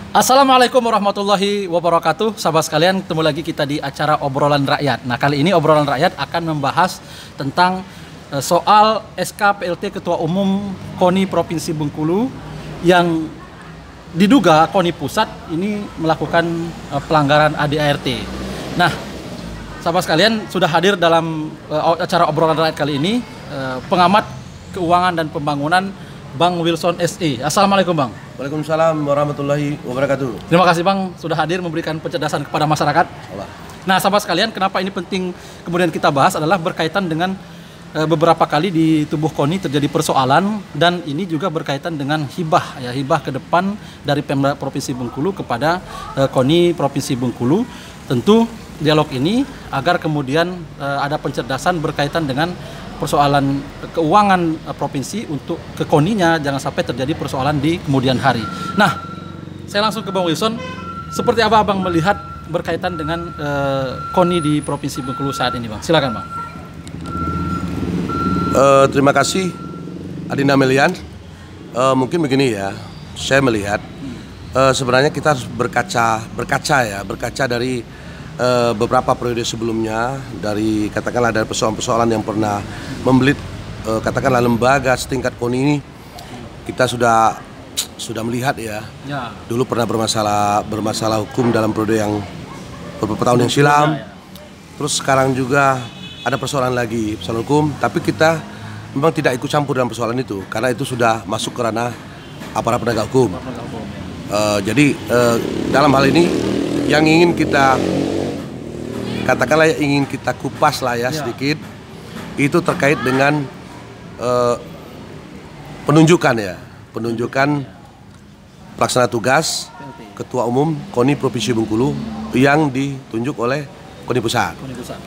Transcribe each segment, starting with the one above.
Assalamualaikum warahmatullahi wabarakatuh. Sahabat sekalian, ketemu lagi kita di acara Obrolan Rakyat. Nah, kali ini Obrolan Rakyat akan membahas tentang soal SK PLT Ketua Umum KONI Provinsi Bengkulu yang diduga KONI Pusat ini melakukan pelanggaran ADART. Nah, sahabat sekalian, sudah hadir dalam acara Obrolan Rakyat kali ini pengamat keuangan dan pembangunan Bang Wilson SE. Assalamualaikum Bang. Waalaikumsalam warahmatullahi wabarakatuh. Terima kasih Bang sudah hadir memberikan pencerdasan kepada masyarakat. Nah, sahabat sekalian, kenapa ini penting kemudian kita bahas adalah berkaitan dengan beberapa kali di tubuh KONI terjadi persoalan, dan ini juga berkaitan dengan hibah ya, hibah ke depan dari Pemda Provinsi Bengkulu kepada KONI Provinsi Bengkulu. Tentu dialog ini agar kemudian ada pencerdasan berkaitan dengan persoalan keuangan provinsi untuk ke KONI-nya, jangan sampai terjadi persoalan di kemudian hari. Nah, saya langsung ke Bang Wilson. Seperti apa Abang melihat berkaitan dengan KONI di Provinsi Bengkulu saat ini, Bang? Silakan, Bang. Terima kasih Adinda Melian. Mungkin begini ya, saya melihat sebenarnya kita harus berkaca dari beberapa periode sebelumnya, dari katakanlah dari persoalan-persoalan yang pernah membelit katakanlah lembaga setingkat KONI ini. Kita sudah melihat ya. Dulu pernah bermasalah hukum dalam periode yang beberapa tahun yang silam. Terus sekarang juga ada persoalan lagi, persoalan hukum, tapi kita memang tidak ikut campur dalam persoalan itu karena itu sudah masuk ke ranah aparat penegak hukum. Jadi dalam hal ini yang ingin kita katakanlah ingin kita kupas lah ya sedikit, itu terkait dengan penunjukan pelaksana tugas Ketua Umum KONI Provinsi Bengkulu yang ditunjuk oleh KONI Pusat.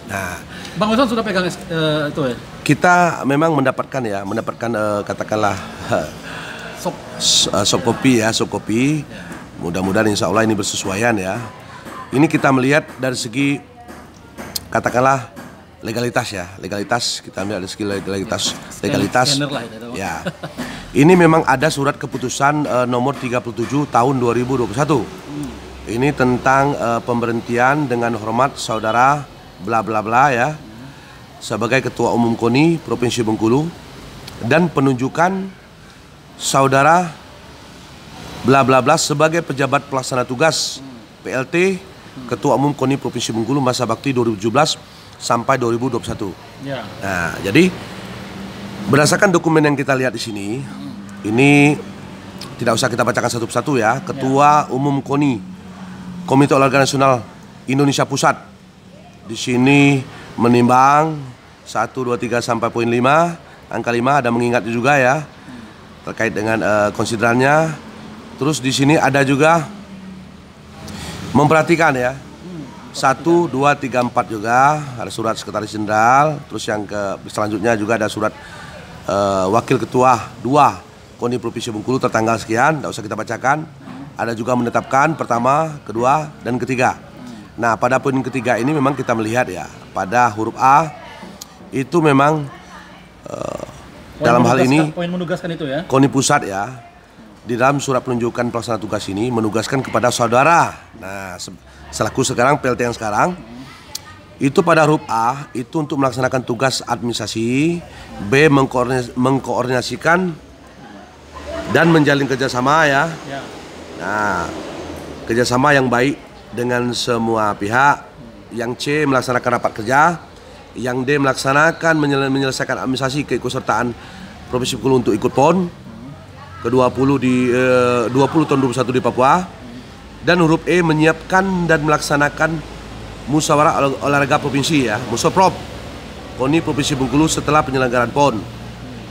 Nah, Bang Wilson sudah pegang itu ya? Kita memang mendapatkan katakanlah soft copy. Mudah-mudahan insya Allah ini bersesuaian ya. Ini kita melihat dari segi katakanlah legalitas ya, kita ambil dari segi legalitas ya. Ini memang ada surat keputusan nomor 37 tahun 2021. Ini tentang pemberhentian dengan hormat saudara bla bla bla ya sebagai Ketua Umum KONI Provinsi Bengkulu, dan penunjukan saudara bla bla bla sebagai pejabat pelaksana tugas PLT Ketua Umum KONI Provinsi Bengkulu masa bakti 2017 sampai 2021. Nah, jadi berdasarkan dokumen yang kita lihat di sini, ini tidak usah kita bacakan satu persatu ya. Ketua Umum KONI, Komite Olahraga Nasional Indonesia Pusat, di sini menimbang 1, 2, 3 sampai poin 5, angka 5 ada mengingat juga ya terkait dengan konsiderannya. Terus di sini ada juga memperhatikan ya 1, 2, 3, 4 juga ada surat Sekretaris Jenderal. Terus yang selanjutnya juga ada surat Wakil Ketua 2 KONI Provinsi Bengkulu tertanggal sekian, tidak usah kita bacakan. Ada juga menetapkan pertama, kedua, dan ketiga. Nah, pada poin ketiga ini memang kita melihat ya, pada huruf A itu memang dalam hal ini poin menugaskan itu ya, KONI Pusat ya, di dalam surat penunjukan pelaksana tugas ini menugaskan kepada saudara. Nah, selaku sekarang PLT yang sekarang itu pada huruf A itu untuk melaksanakan tugas administrasi, B mengkoordinasikan dan menjalin kerjasama ya. Nah, kerjasama yang baik dengan semua pihak. Yang C melaksanakan rapat kerja, yang D melaksanakan menyelesaikan administrasi keikutsertaan Provinsi Bengkulu untuk ikut PON ke-20 di 20 tahun 2021 di Papua, dan huruf E menyiapkan dan melaksanakan musyawarah olahraga provinsi ya, Musoprop KONI Provinsi Bengkulu setelah penyelenggaraan PON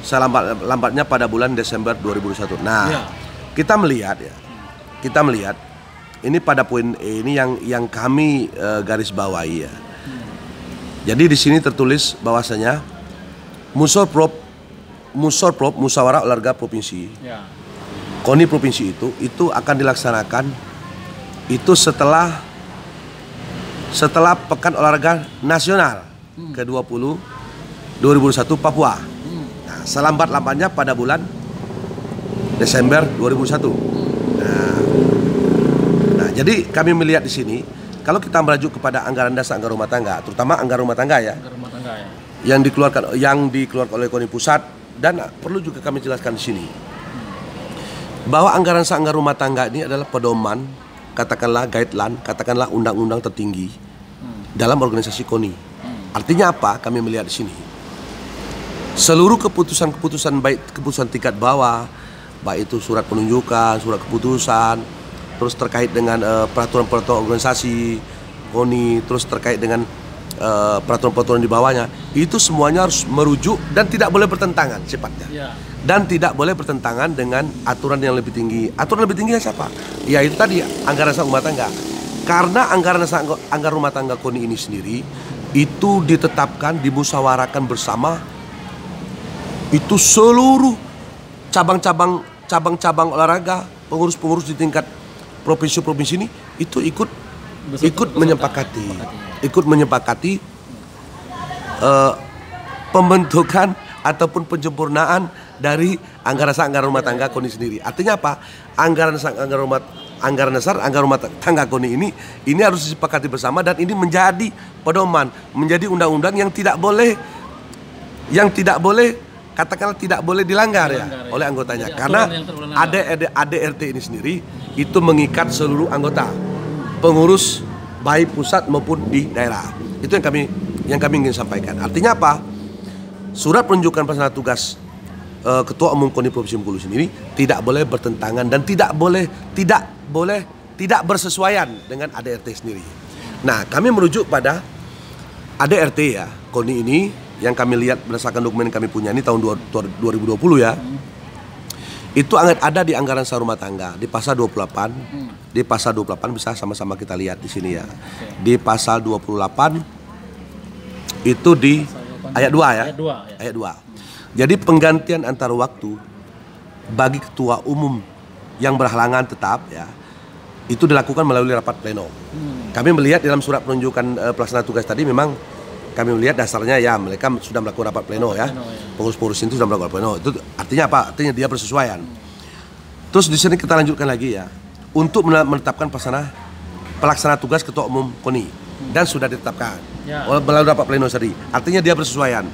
selambat-lambatnya pada bulan Desember 2021. Nah, kita melihat ini pada poin E ini yang kami garis bawahi ya. Jadi di sini tertulis bahwasanya Musoprop musyawarah olahraga provinsi KONI provinsi itu akan dilaksanakan itu setelah Pekan Olahraga Nasional ke-20 2021 Papua. Nah, selambat-lambatnya pada bulan Desember 2001. Nah, Jadi kami melihat di sini, kalau kita merujuk kepada anggaran dasar anggaran rumah tangga, terutama anggaran rumah tangga ya, Anggaran rumah tangga ya. yang dikeluarkan oleh KONI pusat, dan perlu juga kami jelaskan di sini bahwa anggaran dasar anggaran rumah tangga ini adalah pedoman, katakanlah guideline, katakanlah undang-undang tertinggi dalam organisasi KONI. Artinya apa? Kami melihat di sini seluruh keputusan-keputusan, baik keputusan tingkat bawah, baik itu surat penunjukan, surat keputusan, terus terkait dengan peraturan-peraturan organisasi KONI, terus terkait dengan peraturan-peraturan di bawahnya, itu semuanya harus merujuk dan tidak boleh bertentangan sifatnya. Ya. Dan tidak boleh bertentangan dengan aturan yang lebih tinggi. Aturan lebih tingginya siapa? Ya itu tadi, anggaran dasar rumah tangga. Karena anggaran dasar anggaran rumah tangga KONI ini sendiri itu ditetapkan, dimusyawarahkan bersama, itu seluruh cabang-cabang olahraga, pengurus-pengurus di tingkat provinsi-provinsi ini itu ikut menyepakati pembentukan ataupun penyempurnaan dari anggaran dasar anggaran rumah tangga KONI sendiri. Artinya apa? Anggaran dasar anggaran rumah tangga KONI ini harus disepakati bersama, dan ini menjadi pedoman, menjadi undang-undang yang tidak boleh katakanlah tidak boleh dilanggar ya oleh anggotanya. Jadi, karena ADRT ini sendiri itu mengikat seluruh anggota pengurus baik pusat maupun di daerah. Itu yang kami ingin sampaikan. Artinya apa? Surat penunjukan pelaksana tugas Ketua Umum KONI Provinsi Bengkulu sendiri tidak boleh bertentangan dan tidak bersesuaian dengan ADRT sendiri. Nah, kami merujuk pada ADRT ya KONI ini yang kami lihat berdasarkan dokumen yang kami punya ini tahun 2020 ya. Itu ada di anggaran dasar rumah tangga di pasal 28. Di pasal 28 bisa sama-sama kita lihat di sini ya. Di pasal 28 itu di ayat 2 ya. Ayat 2. Jadi penggantian antar waktu bagi ketua umum yang berhalangan tetap ya, itu dilakukan melalui rapat pleno. Kami melihat dalam surat penunjukan pelaksana tugas tadi, memang kami melihat dasarnya ya mereka sudah melakukan rapat pleno ya. Pengurus-pengurus itu sudah melakukan pleno. Itu artinya apa? Artinya dia bersesuaian. Terus di sini kita lanjutkan lagi ya, untuk menetapkan pelaksana tugas ketua umum KONI, dan sudah ditetapkan melalui rapat pleno tadi. Artinya dia bersesuaian.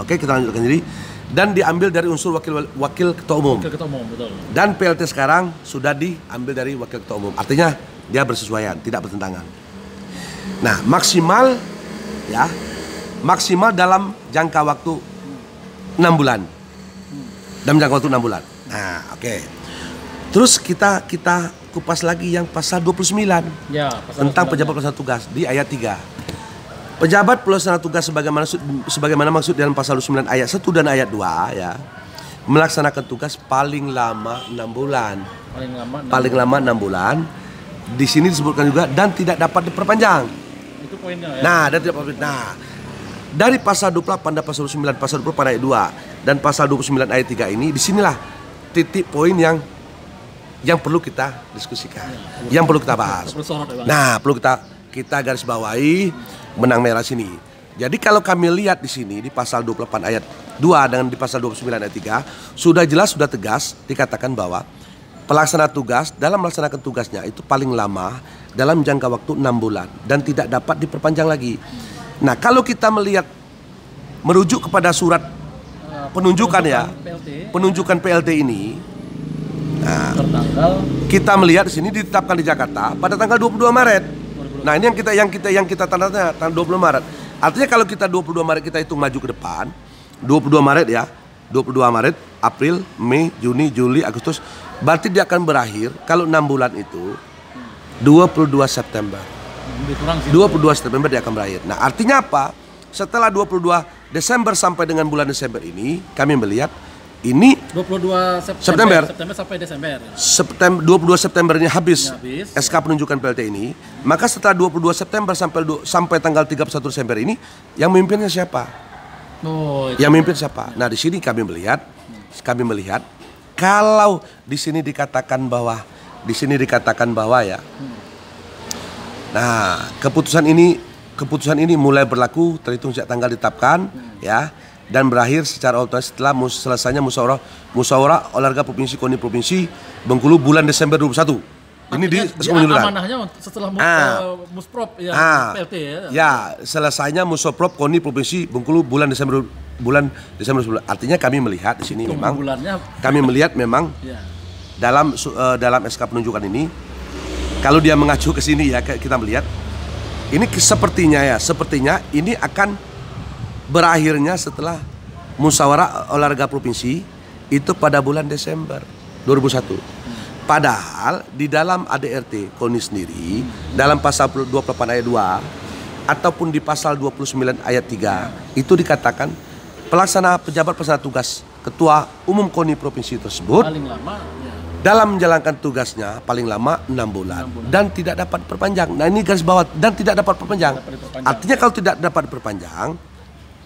Oke, kita lanjutkan jadi. Dan diambil dari unsur wakil ketua umum. Wakil ketua umum, betul. Dan PLT sekarang sudah diambil dari wakil ketua umum. Artinya dia bersesuaian, tidak bertentangan. Nah, maksimal dalam jangka waktu 6 bulan. Dalam jangka waktu 6 bulan. Nah, oke. Terus kita kupas lagi yang pasal 29. Ya, tentang pejabat pelaksana tugas di ayat 3. Pejabat pelaksana tugas sebagaimana maksud dalam pasal 9 ayat 1 dan ayat 2 ya, melaksanakan tugas paling lama 6 bulan. Paling lama 6 bulan. Di sini disebutkan juga dan tidak dapat diperpanjang. Itu poinnya ya. Nah, dan tidak dapat. Nah, dari pasal 28 dan pasal 9, pasal 20 ayat 2 dan pasal 29 ayat 3 ini, disinilah titik poin yang perlu kita diskusikan, yang perlu kita bahas. Nah, perlu kita garis bawahi benang merah sini. Jadi kalau kami lihat di sini di pasal 28 ayat 2 dengan di pasal 29 ayat 3 sudah jelas, sudah tegas dikatakan bahwa pelaksana tugas dalam melaksanakan tugasnya itu paling lama dalam jangka waktu 6 bulan dan tidak dapat diperpanjang lagi. Nah, kalau kita merujuk kepada surat penunjukan PLT ini, nah, kita melihat di sini ditetapkan di Jakarta pada tanggal 22 Maret. Nah, ini yang kita tanda tanggal 20 Maret. Artinya kalau kita 22 Maret kita hitung maju ke depan, 22 Maret ya, 22 Maret, April, Mei, Juni, Juli, Agustus, berarti dia akan berakhir kalau 6 bulan itu 22 September. 22 September dia akan berakhir. Nah, artinya apa? Setelah 22 Desember sampai dengan bulan Desember ini, kami melihat ini 22 September sampai Desember. 22 September ini habis SK penunjukan PLT ini, maka setelah 22 September sampai tanggal 31 Desember ini yang memimpinnya siapa? Yang memimpin siapa? Nah, di sini kami melihat kalau di sini dikatakan bahwa ya. Nah, keputusan ini mulai berlaku terhitung sejak tanggal ditetapkan ya, dan berakhir secara otomatis setelah selesainya musyawarah olahraga provinsi KONI Provinsi Bengkulu bulan Desember 2021. Ini di amanahnya setelah Musprop ya, PLT ya. Ya, selesainya Musoprop KONI Provinsi Bengkulu bulan Desember. Artinya kami melihat di sini kami melihat memang dalam SK penunjukan ini, kalau dia mengacu ke sini ya, kita melihat ini sepertinya ini akan berakhirnya setelah musyawarah olahraga provinsi itu pada bulan Desember 2001. Padahal di dalam ADRT KONI sendiri dalam pasal 28 ayat 2 ataupun di pasal 29 ayat 3 itu dikatakan pejabat pelaksana tugas ketua umum KONI provinsi tersebut paling lama dalam menjalankan tugasnya paling lama 6 bulan dan tidak dapat perpanjang. Nah, ini garis bawah, dan tidak dapat perpanjang. Artinya kalau tidak dapat perpanjang,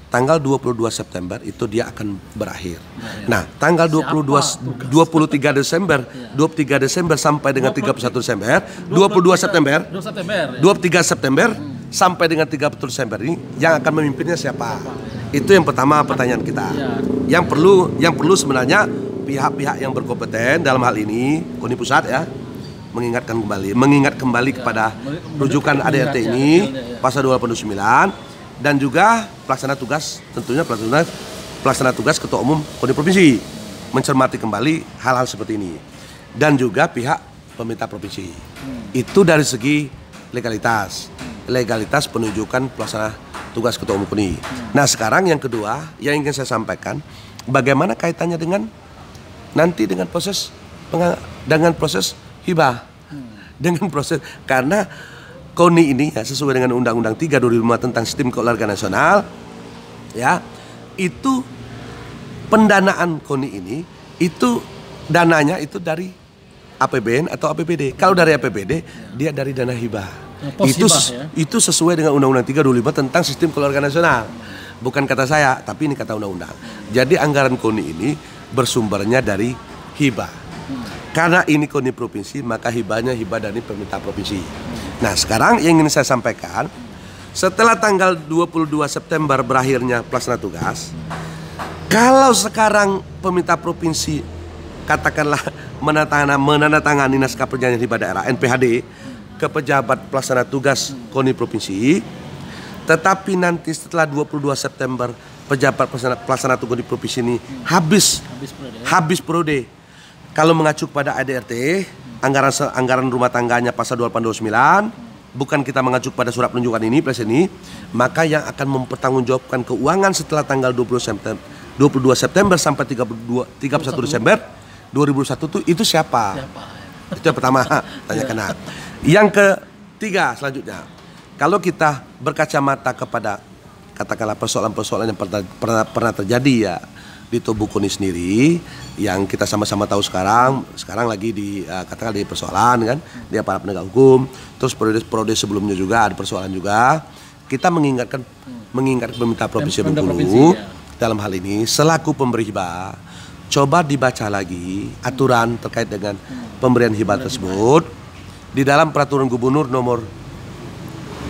tanggal 22 September itu dia akan berakhir. Nah, tanggal 23 Desember sampai dengan 31 Desember, 23 September sampai dengan 30 Desember ini yang akan memimpinnya siapa? Itu yang pertama pertanyaan kita. Yang perlu sebenarnya pihak-pihak yang berkompeten dalam hal ini KONI pusat ya mengingat kembali kepada rujukan ADRT ini pasal 289 dan juga pelaksana tugas, tentunya pelaksana tugas ketua umum KONI provinsi mencermati kembali hal-hal seperti ini dan juga pihak pemerintah provinsi. Itu dari segi legalitas penunjukan pelaksana tugas ketua umum KONI. Nah, sekarang yang kedua yang ingin saya sampaikan, bagaimana kaitannya dengan nanti dengan proses hibah, dengan proses, karena KONI ini ya sesuai dengan Undang-Undang 3 2005 tentang Sistem Keolahragaan Nasional ya, itu pendanaan KONI ini itu dananya itu dari APBN atau APBD. Kalau dari APBD dia dari dana hibah. Itu sesuai dengan Undang-Undang 3 2005 tentang Sistem Keolahragaan Nasional. Bukan kata saya, tapi ini kata undang-undang. Jadi anggaran KONI ini bersumbernya dari hibah. Karena ini KONI provinsi, maka hibahnya hibah dari pemerintah provinsi. Nah, sekarang yang ingin saya sampaikan, setelah tanggal 22 September berakhirnya pelaksana tugas, kalau sekarang pemerintah provinsi katakanlah menandatangani naskah perjanjian hibah daerah NPHD ke pejabat pelaksana tugas KONI provinsi, tetapi nanti setelah 22 September pejabat pelaksana tugas di provinsi ini habis periode. Kalau mengacu pada ADRT anggaran rumah tangganya pasal 2829, bukan kita mengacu pada surat penunjukan ini plus ini, maka yang akan mempertanggungjawabkan keuangan setelah tanggal 22 September sampai 31 Desember 2001 itu siapa? Itu yang pertama tanyakan. Yang ketiga selanjutnya, kalau kita berkacamata kepada katakanlah persoalan-persoalan yang pernah terjadi ya di tubuh KONI sendiri, yang kita sama-sama tahu sekarang lagi katakanlah di persoalan kan, dia para penegak hukum, terus periode sebelumnya juga ada persoalan juga. Kita mengingatkan pemerintah provinsi Bengkulu dalam hal ini selaku pemberi hibah, coba dibaca lagi aturan terkait dengan pemberian hibah tersebut di dalam peraturan gubernur nomor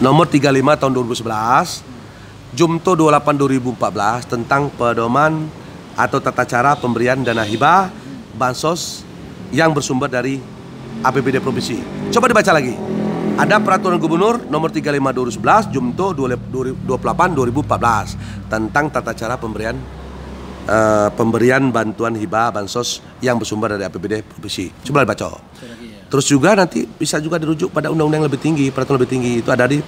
35 tahun 2011 Jumto 28 2014 tentang pedoman atau tata cara pemberian dana hibah bansos yang bersumber dari APBD provinsi. Coba dibaca lagi. Ada peraturan gubernur nomor 35 2011 Jumto 28 2014 tentang tata cara pemberian bantuan hibah bansos yang bersumber dari APBD provinsi. Coba dibaca. Terus juga nanti bisa juga dirujuk pada undang-undang yang lebih tinggi, peraturan lebih tinggi. Itu ada di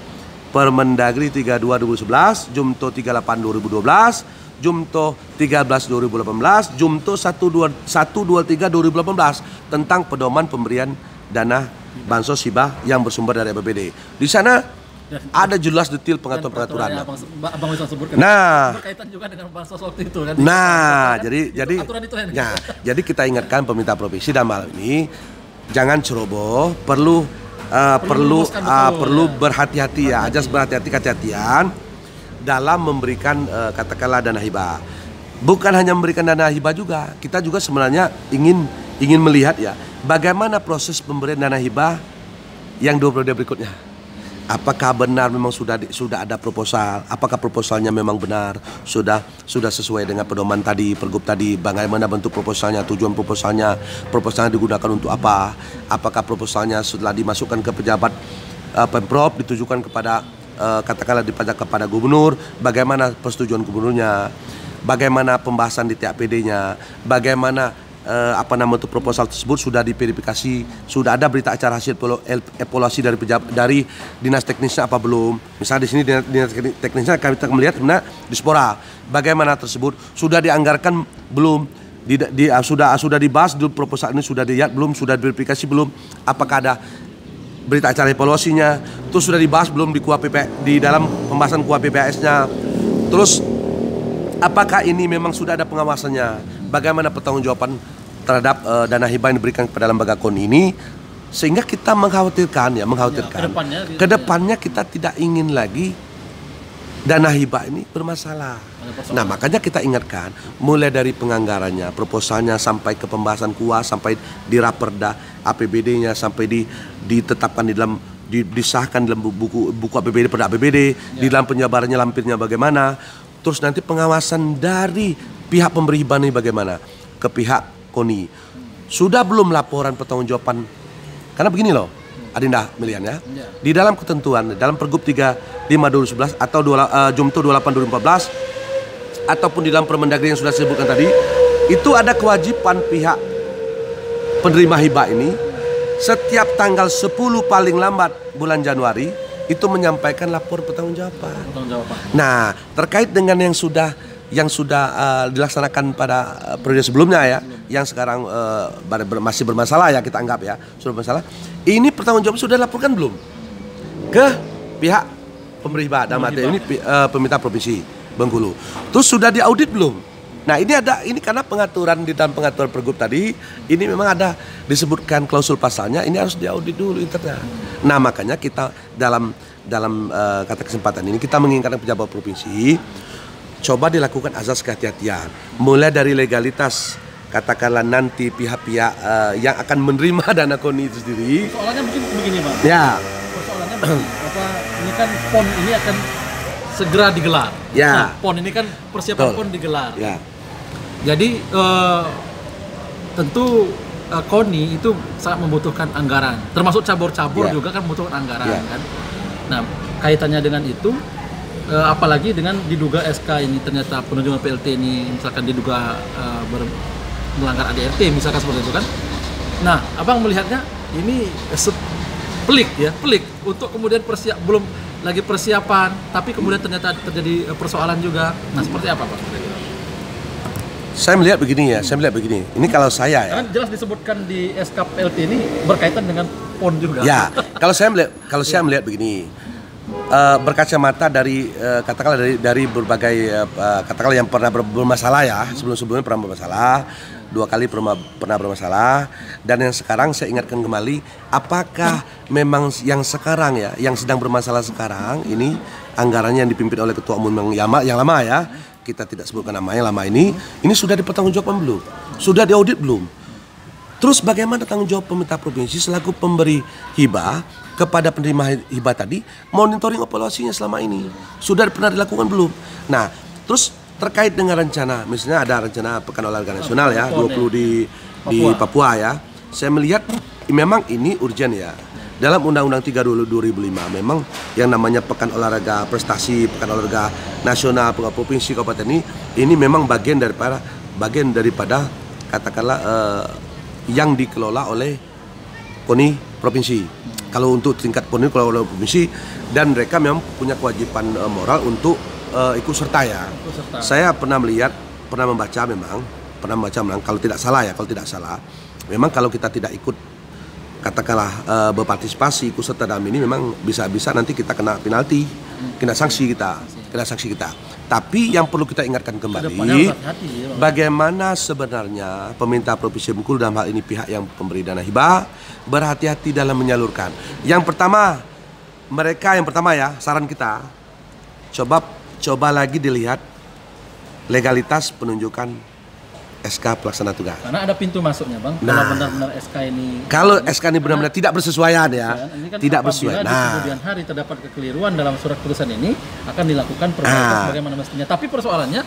Permendagri 32 2011, Jumto 38 2012, Jumto 13 2018, Jumto 123 2018 tentang pedoman pemberian dana bansos hibah yang bersumber dari APBD. Di sana ada jelas detail pengaturan-pengaturannya. Nah, berkaitan juga dengan bansos waktu itu kan. Nah, jadi kita ingatkan pemerintah provinsi dalam hal ini jangan ceroboh, perlu berhati-hati ya, ajas berhati-hatian dalam memberikan katakanlah dana hibah. Bukan hanya memberikan dana hibah juga, kita juga sebenarnya ingin melihat ya bagaimana proses pemberian dana hibah yang 2 periode berikutnya. apakah benar memang sudah ada proposal? Apakah proposalnya memang benar? Sudah sesuai dengan pedoman tadi, pergub tadi? Bagaimana bentuk proposalnya? Tujuan proposalnya digunakan untuk apa? Apakah proposalnya setelah dimasukkan ke pejabat Pemprov ditujukan kepada katakanlah dipajak kepada gubernur? Bagaimana persetujuan gubernurnya? Bagaimana pembahasan di TAPD-nya? Bagaimana untuk proposal tersebut sudah diverifikasi, sudah ada berita acara hasil evaluasi dari dinas teknisnya apa belum? Misalnya di sini dinas teknisnya kita melihat sebenarnya Dispora, bagaimana tersebut sudah dianggarkan belum? Sudah dibahas dulu, proposal ini sudah dilihat belum? Sudah diverifikasi belum? Apakah ada berita acara evaluasinya? Terus sudah dibahas belum di dalam pembahasan KUA PPAS-nya? Terus apakah ini memang sudah ada pengawasannya? Bagaimana pertanggungjawaban terhadap dana hibah yang diberikan kepada lembaga KONI ini, sehingga kita mengkhawatirkan kedepannya kita tidak ingin lagi dana hibah ini bermasalah. Nah, makanya kita ingatkan mulai dari penganggarannya, proposalnya, sampai ke pembahasan KUA, sampai di Raperda, APBD-nya, sampai ditetapkan di dalam disahkan dalam buku APBD pada APBD, di dalam penjabarannya lampirnya bagaimana, terus nanti pengawasan dari pihak pemberi hibah ini bagaimana ke pihak KONI. Sudah belum laporan pertanggungjawaban? Karena begini loh, Adinda Milian ya. Di dalam ketentuan dalam Pergub 35 2011 atau Jumto 28 2014 ataupun di dalam Permendagri yang sudah disebutkan tadi, itu ada kewajiban pihak penerima hibah ini setiap tanggal 10 paling lambat bulan Januari itu menyampaikan lapor pertanggungjawaban. Nah, terkait dengan yang sudah dilaksanakan pada periode sebelumnya ya, yang sekarang masih bermasalah ya, kita anggap ya sudah bermasalah. Ini pertanggungjawaban sudah dilaporkan belum ke pihak pemberi hibah? Dalam arti ini pemerintah provinsi Bengkulu. Terus sudah diaudit belum? Nah, ini karena pengaturan di dalam pengaturan pergub tadi, ini memang ada disebutkan klausul pasalnya, ini harus diaudit dulu internal. Nah, makanya kita dalam kata kesempatan ini kita mengingatkan pejabat provinsi, coba dilakukan azas kehati-hatian, mulai dari legalitas, katakanlah nanti pihak-pihak yang akan menerima dana KONI itu sendiri. Soalnya mungkin begini, Bang. Ya. Persoalannya ini kan PON ini akan segera digelar. Ya. Nah, PON ini kan persiapan PON digelar. Ya. Jadi tentu KONI itu sangat membutuhkan anggaran, termasuk cabur-cabur juga kan membutuhkan anggaran kan. Nah, kaitannya dengan itu. Apalagi dengan diduga SK ini ternyata penunjukan PLT ini misalkan diduga melanggar ADRT misalkan seperti itu kan. Nah, Abang melihatnya ini pelik untuk kemudian belum lagi persiapan, tapi kemudian ternyata terjadi persoalan juga. Nah, seperti apa Pak? Saya melihat begini. Ini kalau saya ya. Karena jelas disebutkan di SK PLT ini berkaitan dengan PON juga. Ya, kalau saya melihat begini. Berkacamata dari katakanlah dari berbagai katakanlah yang pernah bermasalah ya, sebelumnya pernah bermasalah, 2 kali pernah bermasalah, dan yang sekarang saya ingatkan kembali, apakah memang yang sekarang ya, yang sedang bermasalah sekarang ini anggarannya yang dipimpin oleh ketua umum yang lama ya, kita tidak sebutkan nama yang lama ini sudah dipertanggungjawabkan belum? Sudah diaudit belum? Terus bagaimana tanggung jawab pemerintah provinsi selaku pemberi hibah kepada penerima hibah tadi, monitoring evaluasinya selama ini sudah pernah dilakukan belum? Nah, terus terkait dengan rencana, misalnya ada rencana Pekan Olahraga Nasional ya, 20 di Papua ya. Saya melihat memang ini urgent ya. Dalam Undang-Undang 3 2005 memang yang namanya Pekan Olahraga Prestasi, Pekan Olahraga Nasional, Pekan Provinsi, Kabupaten ini memang bagian daripada katakanlah yang dikelola oleh KONI provinsi. Kalau untuk tingkat KONI kalau oleh provinsi, dan mereka memang punya kewajiban moral untuk ikut serta ya. Saya pernah membaca memang kalau tidak salah memang kalau kita tidak ikut katakanlah berpartisipasi ikut serta dalam ini memang bisa nanti kita kena penalti, kena sanksi kita. Tapi yang perlu kita ingatkan kembali, bagaimana sebenarnya pemerintah Provinsi Bengkulu dalam hal ini pihak yang pemberi dana hibah berhati-hati dalam menyalurkan. Yang pertama ya, saran kita coba lagi dilihat legalitas penunjukan SK pelaksana tugas. Karena ada pintu masuknya, Bang. Nah, kalau benar-benar SK ini, kalau SK ini benar-benar tidak bersesuaian ya, ini kan tidak apabila bersesuaian. di kemudian hari terdapat kekeliruan dalam surat keputusan ini akan dilakukan perbaikan sebagaimana mestinya. Tapi persoalannya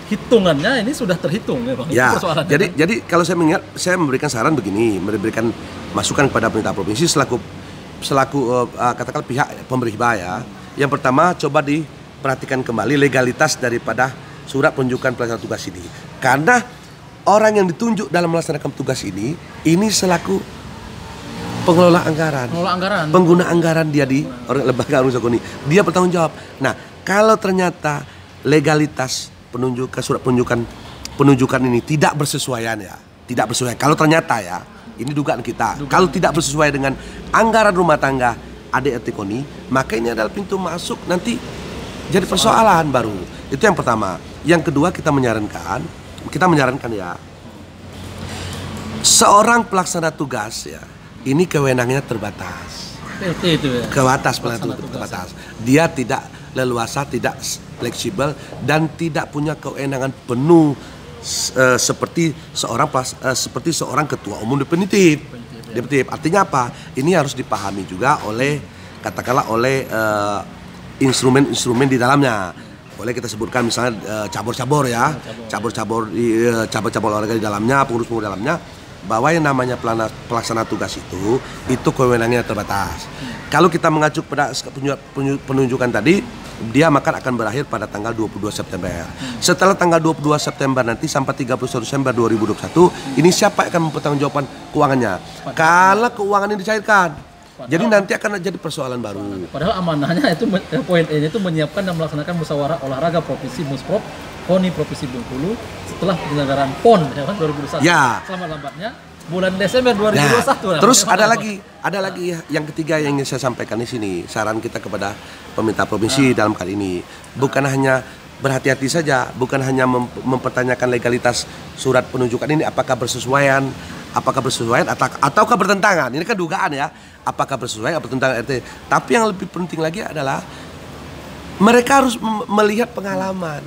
hitungannya ini sudah terhitung ya, Bang. Ya, Itu persoalannya. jadi kalau saya mengingat, saya memberikan saran begini, memberikan masukan kepada pemerintah provinsi selaku katakanlah pihak pemberi hibah ya. Yang pertama, coba diperhatikan kembali legalitas daripada surat penunjukan pelaksana tugas ini. Karena orang yang ditunjuk dalam melaksanakan tugas ini selaku pengelola anggaran, pengguna anggaran dia di lembaga organisasi KONI, dia bertanggung jawab. Nah, kalau ternyata legalitas surat penunjukan ini tidak bersesuaian ya, tidak bersesuaian. Kalau ternyata ya, ini dugaan kita, kalau tidak bersesuaian dengan anggaran rumah tangga ADRT KONI, maka ini adalah pintu masuk nanti jadi persoalan baru. Itu yang pertama. Yang kedua, kita menyarankan ya, seorang pelaksana tugas ya, ini kewenangannya terbatas. PLT itu ya. Terbatas. Dia tidak leluasa, tidak fleksibel, dan tidak punya kewenangan penuh seperti seorang ketua umum definitif. Artinya apa? Ini harus dipahami juga oleh katakanlah oleh instrumen-instrumen di dalamnya. Boleh kita sebutkan misalnya cabur-cabur ya, cabur-cabur olahraga di dalamnya, pengurus-pengurus dalamnya, bahwa yang namanya pelaksana tugas itu kewenangannya terbatas. Kalau kita mengacu pada penunjukan tadi, dia akan berakhir pada tanggal 22 September. Setelah tanggal 22 September nanti sampai 31 Desember 2021, ini siapa yang akan mempertanggungjawabkan keuangannya? Kalau keuangan ini dicairkan. Jadi nanti akan jadi persoalan baru. Padahal amanahnya itu poin E itu menyiapkan dan melaksanakan musyawarah olahraga provinsi Musprov KONI Provinsi Bengkulu setelah penyelenggaraan PON ya kan 2021. Ya. Selama lambatnya bulan Desember 2021. Nah, terus ada lagi yang ketiga yang ingin saya sampaikan di sini, saran kita kepada pemerintah provinsi dalam kali ini, bukan hanya berhati-hati saja, bukan hanya mempertanyakan legalitas surat penunjukan ini apakah bersesuaian ataukah bertentangan. Ini kan dugaan ya, apakah bersesuaian atau bertentangan RT. Tapi yang lebih penting lagi adalah mereka harus melihat pengalaman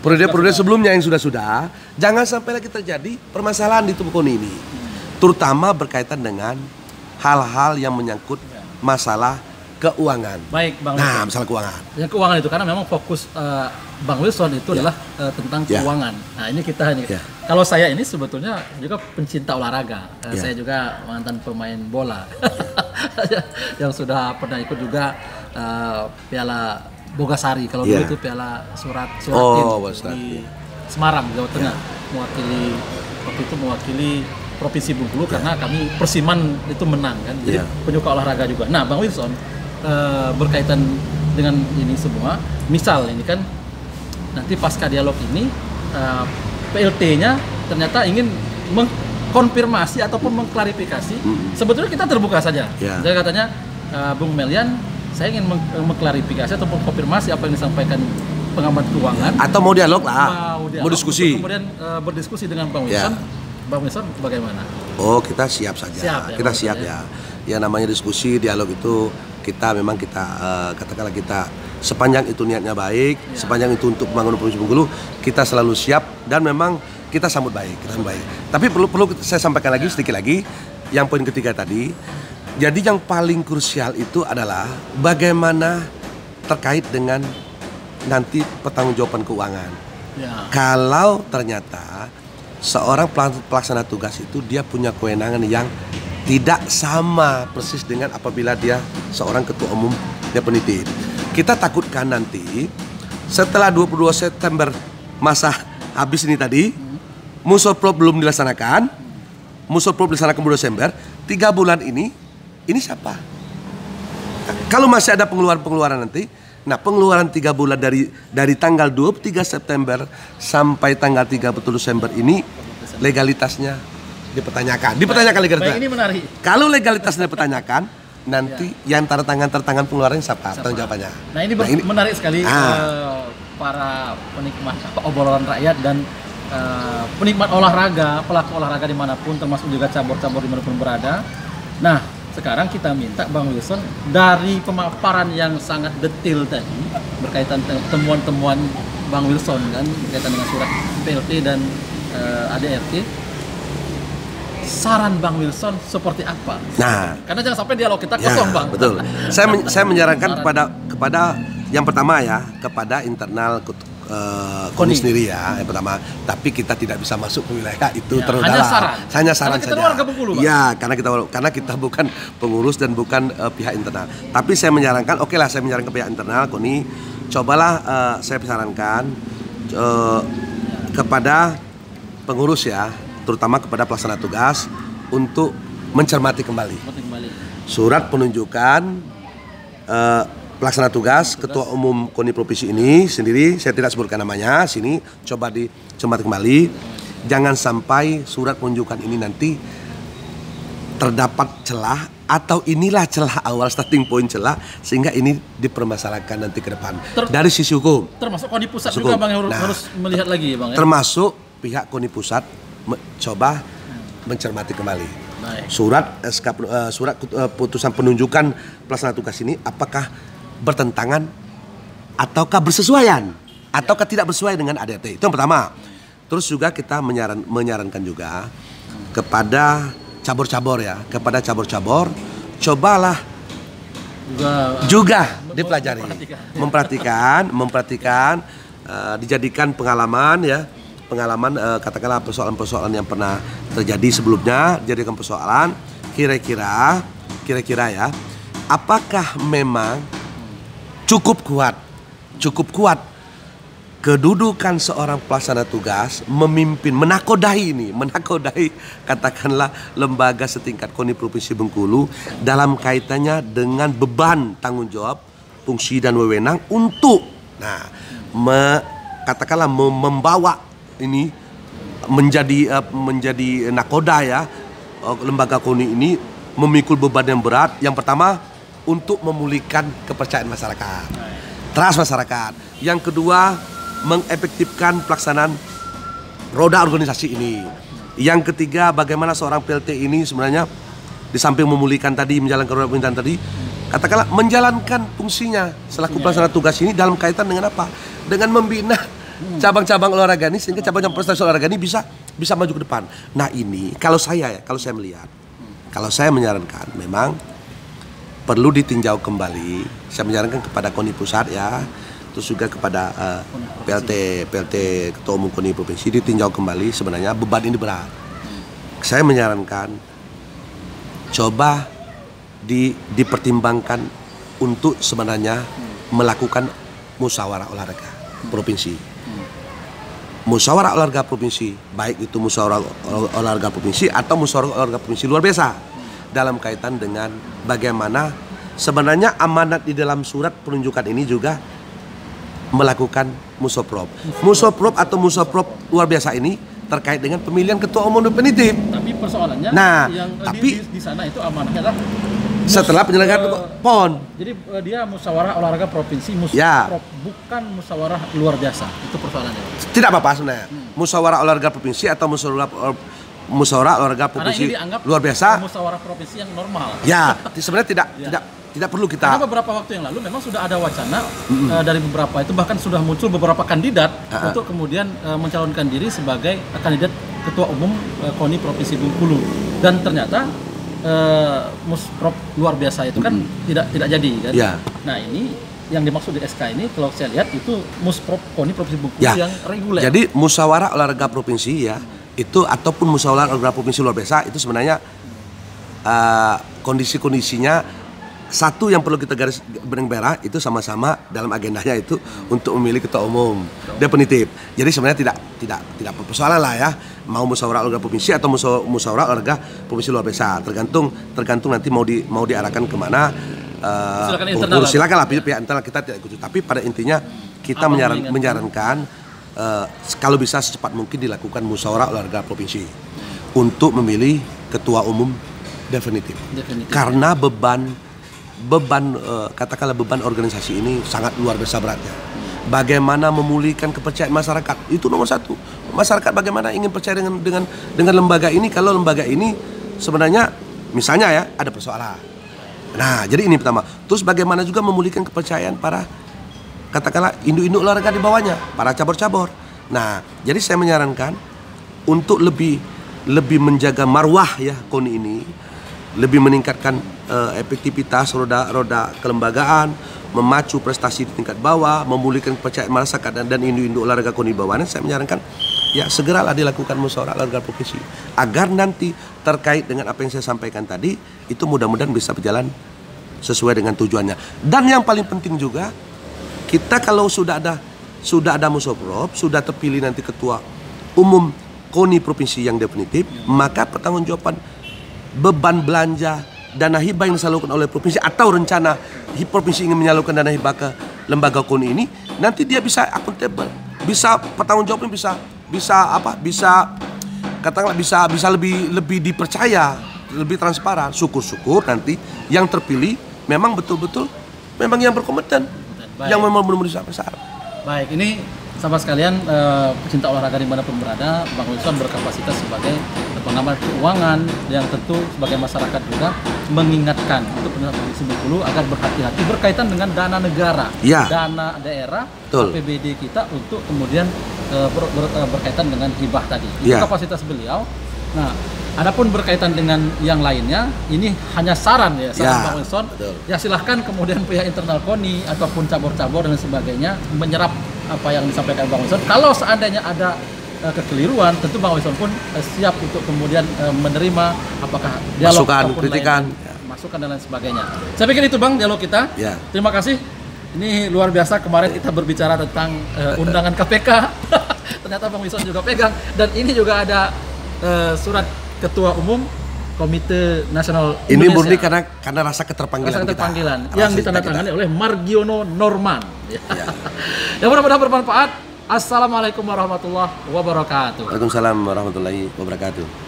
periode-periode sebelumnya yang sudah. Jangan sampai lagi terjadi permasalahan di tubuh KONI ini, terutama berkaitan dengan hal-hal yang menyangkut masalah keuangan. Baik, Bang. Nah, masalah keuangan. Yang keuangan itu karena memang fokus Bang Wilson itu adalah tentang keuangan. Nah, ini kita ini. Kalau saya ini sebetulnya juga pencinta olahraga. Saya juga mantan pemain bola. Yang sudah pernah ikut juga Piala Bogasari. Kalau dulu itu Piala Suratin di Semarang, Jawa Tengah. Mewakili Provinsi Bengkulu karena kami Persiman itu menang kan. Jadi penyuka olahraga juga. Nah, Bang Wilson berkaitan dengan ini semua, misal ini kan nanti pasca dialog ini PLT-nya ternyata ingin mengkonfirmasi ataupun mengklarifikasi. Sebetulnya kita terbuka saja. Jadi katanya Bung Melian, saya ingin mengklarifikasi ataupun konfirmasi apa yang disampaikan pengamat keuangan. Atau mau dialog lah, mau diskusi. Kemudian berdiskusi dengan Bang Wilson. Bang Wilson bagaimana? Oh, kita siap saja. Kita siap ya. Ya namanya diskusi, dialog itu kita katakanlah kita sepanjang itu niatnya baik, sepanjang itu untuk membangun Provinsi Bengkulu, kita selalu siap dan memang kita sambut baik, Tapi perlu saya sampaikan lagi sedikit lagi, yang poin ketiga tadi. Jadi yang paling krusial itu adalah bagaimana terkait dengan nanti pertanggungjawaban keuangan. Kalau ternyata seorang pelaksana tugas itu dia punya kewenangan yang tidak sama persis dengan apabila dia seorang ketua umum definitif. Kita takutkan nanti setelah 22 September masa habis ini tadi, Musorpro belum dilaksanakan, Musorpro dilaksanakan 2 Desember, 3 bulan ini siapa? Kalau masih ada pengeluaran nanti, nah pengeluaran 3 bulan dari tanggal 23 September sampai tanggal 30 Desember ini legalitasnya dipertanyakan legalitasnya. Baik, ini menarik. Kalau legalitasnya dipertanyakan, nanti yang tertangan pengeluarannya siapa? Tanggung jawabannya. Nah ini menarik sekali para penikmat obrolan rakyat dan penikmat olahraga, pelaku olahraga dimanapun, termasuk juga cabur-cabur dimanapun berada. Nah sekarang kita minta Bang Wilson dari pemaparan yang sangat detail tadi berkaitan temuan-temuan Bang Wilson kan berkaitan dengan surat PLT dan ADRT. Saran Bang Wilson seperti apa? Nah, karena jangan sampai dialog kita ya, kosong, Bang. betul. Saya menyarankan kepada yang pertama ya, kepada internal KONI sendiri ya, yang pertama. Tapi kita tidak bisa masuk ke wilayah itu ya, terlalu hanya dalam. saran. Hanya saran karena kita saja. warga Bengkulu, Bang. Ya, karena kita bukan pengurus dan bukan pihak internal. Tapi saya menyarankan, oke lah, saya menyarankan pihak internal KONI, cobalah saya sarankan kepada pengurus ya, terutama kepada pelaksana tugas untuk mencermati kembali surat penunjukan pelaksana tugas Ketua Umum KONI Provinsi ini sendiri. Saya tidak sebutkan namanya sini, coba dicermati kembali. Jangan sampai surat penunjukan ini nanti terdapat celah, atau inilah celah awal, starting point celah, sehingga ini dipermasalahkan nanti ke depan dari sisi hukum. Termasuk KONI pusat juga, Bang, yang harus melihat lagi, Bang, ya? Termasuk pihak KONI pusat coba mencermati kembali. Baik. Surat putusan penunjukan pelaksana tugas ini apakah bertentangan ataukah bersesuaian ataukah tidak bersesuaian dengan ADRT. Itu yang pertama. Terus juga kita menyarankan juga kepada cabur-cabur ya, kepada cabur-cabur cobalah juga dipelajari, memperhatikan, dijadikan pengalaman ya. Katakanlah persoalan-persoalan yang pernah terjadi sebelumnya, jadikan persoalan kira-kira ya, apakah memang cukup kuat kedudukan seorang pelaksana tugas memimpin, menakodai katakanlah lembaga setingkat KONI Provinsi Bengkulu dalam kaitannya dengan beban tanggung jawab, fungsi dan wewenang untuk katakanlah membawa ini menjadi nakoda ya, lembaga KONI ini memikul beban yang berat. Yang pertama untuk memulihkan kepercayaan masyarakat, trust masyarakat. Yang kedua mengefektifkan pelaksanaan roda organisasi ini. Yang ketiga bagaimana seorang PLT ini sebenarnya di samping memulihkan tadi, menjalankan roda pemerintahan tadi, katakanlah menjalankan fungsinya selaku pelaksana tugas ini dalam kaitan dengan apa? Dengan membina cabang-cabang olahraga ini sehingga cabang-cabang prestasi olahraga ini bisa maju ke depan. Nah ini kalau saya melihat, kalau saya menyarankan memang perlu ditinjau kembali. Saya menyarankan kepada KONI pusat ya, terus juga kepada PLT Ketua Umum KONI Provinsi ditinjau kembali. Sebenarnya beban ini berat. Saya menyarankan coba dipertimbangkan untuk sebenarnya melakukan musyawarah olahraga provinsi. Musyawarah olahraga provinsi, baik itu musyawarah olahraga provinsi atau musyawarah olahraga provinsi luar biasa, dalam kaitan dengan bagaimana sebenarnya amanat di dalam surat penunjukan ini juga melakukan musoprop atau musoprop luar biasa ini terkait dengan pemilihan ketua umum definitif. Tapi persoalannya yang di sana itu amanahnya adalah setelah penyelenggaraan PON. Jadi dia musyawarah olahraga provinsi, bukan musyawarah luar biasa. Itu persoalannya. Tidak apa-apa sebenarnya. Musyawarah olahraga provinsi atau musyawarah olahraga provinsi luar biasa. Musyawarah provinsi yang normal. Ya, sebenarnya tidak perlu kita. Karena beberapa waktu yang lalu memang sudah ada wacana dari beberapa itu, bahkan sudah muncul beberapa kandidat untuk kemudian mencalonkan diri sebagai kandidat ketua umum KONI Provinsi Bengkulu, dan ternyata musprop luar biasa itu kan tidak jadi kan. Ya. Nah ini yang dimaksud di SK ini kalau saya lihat itu musprop KONI Provinsi Bengkulu yang reguler. Jadi musyawarah olahraga provinsi ya itu ataupun musyawarah olahraga provinsi luar biasa itu sebenarnya kondisi-kondisinya satu yang perlu kita garis benang merah itu sama-sama dalam agendanya itu untuk memilih ketua umum definitif. Jadi sebenarnya tidak persoalan lah ya, mau musyawarah olahraga provinsi atau musyawarah olahraga provinsi luar biasa, tergantung nanti mau diarahkan kemana. Silakan lah pihak internal, kita tidak ikut. Tapi pada intinya kita menyarankan kalau bisa secepat mungkin dilakukan musyawarah olahraga provinsi untuk memilih ketua umum definitif. Karena katakanlah beban organisasi ini sangat luar biasa beratnya. Bagaimana memulihkan kepercayaan masyarakat itu nomor satu. Masyarakat bagaimana ingin percaya dengan lembaga ini kalau lembaga ini sebenarnya misalnya ya ada persoalan. Nah jadi ini pertama. Terus bagaimana juga memulihkan kepercayaan para katakanlah induk-induk olahraga di bawahnya, para cabur-cabur. Nah, jadi saya menyarankan untuk lebih menjaga marwah ya KONI ini, lebih meningkatkan efektivitas roda kelembagaan, memacu prestasi di tingkat bawah, memulihkan kepercayaan masyarakat dan induk-induk olahraga KONI bawahnya. Saya menyarankan ya segeralah dilakukan musyawarah olahraga provinsi agar nanti terkait dengan apa yang saya sampaikan tadi itu mudah-mudahan bisa berjalan sesuai dengan tujuannya. Dan yang paling penting juga, kita kalau sudah ada musawarah, sudah terpilih nanti ketua umum KONI provinsi yang definitif, maka pertanggungjawaban beban belanja dana hibah yang disalurkan oleh provinsi atau rencana provinsi ingin menyalurkan dana hibah ke lembaga KONI ini, nanti dia bisa akuntabel, bisa pertanggungjawaban bisa lebih dipercaya, lebih transparan. Syukur-syukur nanti yang terpilih memang betul-betul memang yang berkompeten, yang memang memenuhi syarat. Baik, ini sahabat sekalian, pecinta olahraga dimanapun berada, Bang Wilson berkapasitas sebagai pengamat keuangan yang tentu sebagai masyarakat juga mengingatkan untuk Provinsi Bengkulu agar berhati-hati berkaitan dengan dana negara, dana daerah, APBD kita untuk kemudian berkaitan dengan hibah tadi. Itu kapasitas beliau. Nah, adapun berkaitan dengan yang lainnya, ini hanya saran ya, saran Bang Wilson. Ya silahkan kemudian pihak internal KONI ataupun cabur-cabur dan sebagainya menyerap apa yang disampaikan Bang Wilson. Kalau seandainya ada kekeliruan, tentu Bang Wilson pun siap untuk kemudian menerima apakah dialog masukan, kritikan, masukan dan lain sebagainya. Saya pikir itu Bang dialog kita. Terima kasih. Ini luar biasa, kemarin kita berbicara tentang undangan KPK. Ternyata Bang Wilson juga pegang, dan ini juga ada surat Ketua Umum Komite Nasional Indonesia. Ini murni karena rasa keterpanggilan yang ditandatangani oleh Margiono Norman. Yang mudah-mudahan bermanfaat. Assalamualaikum warahmatullahi wabarakatuh. Waalaikumsalam warahmatullahi wabarakatuh.